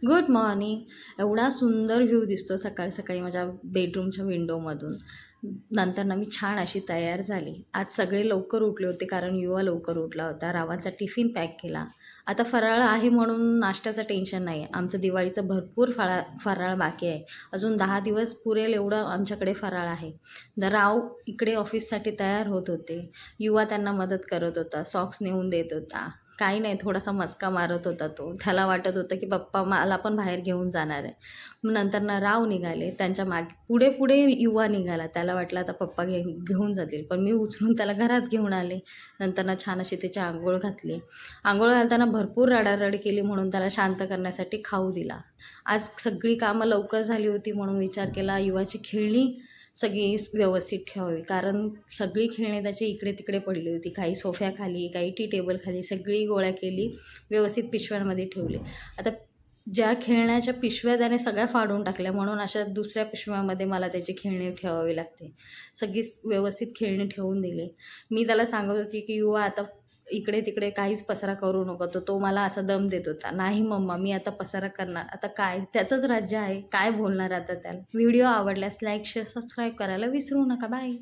Good morning. एवढा सुंदर view दिसतो सकाळी सकाळी माझ्या बेडरूमच्या विंडोमधून. नंतर ना मी छान अशी तयार झाली. आज सगळे लवकर उठले होते कारण युवा लवकर उठला होता. रावाचा टिफिन पॅक केला. आता फराळ आहे म्हणून नाश्त्याचं टेन्शन नाही आहे. आमचं दिवाळीचं भरपूर फराळ बाकी आहे. अजून 10 दिवस पुरेल एवढं आमच्याकडे फराळ आहे. राव इकडे ऑफिससाठी तयार होत होते. युवा त्यांना मदत करत होता, सॉक्स नेऊन देत होता. काही नाही, थोडासा मस्का मारत होता तो. त्याला वाटत होतं की पप्पा मला पण बाहेर घेऊन जाणार आहे. मग नंतर ना राव निघाले. त्यांच्या मागे पुढे पुढे युवा निघाला. त्याला वाटलं आता पप्पा घेऊन जातील, पण मी उचलून त्याला घरात घेऊन आले. नंतर ना छान अशी त्याची आंघोळ घातली. आंघोळ घालताना भरपूर रडारड केली म्हणून त्याला शांत करण्यासाठी खाऊ दिला. आज सगळी कामं लवकर झाली होती म्हणून विचार केला युवाची खेळणी सगळी व्यवस्थित ठेवावी, कारण सगळी खेळणी त्याची इकडे तिकडे पडली होती. काही सोफ्याखाली, काही टी टेबलखाली, सगळी गोळा केली, व्यवस्थित पिशव्यांमध्ये ठेवली. आता ज्या खेळण्याच्या पिशव्या त्याने सगळ्या फाडून टाकल्या म्हणून अशा दुसऱ्या पिशव्यामध्ये मला त्याची खेळणी ठेवावी लागते. सगळी व्यवस्थित खेळणी ठेवून दिली. मी त्याला सांगत होती की युवा आता इकडे तिकडे काहीच पसारा करू नको. तो मला असा दम देत होता, नाही मम्मा मी आता पसारा करणार. आता काय, त्याचंच राज्य आहे, काय बोलणार आता त्याला. व्हिडिओ आवडल्यास लाईक शेअर सबस्क्राईब करायला विसरू नका. बाय.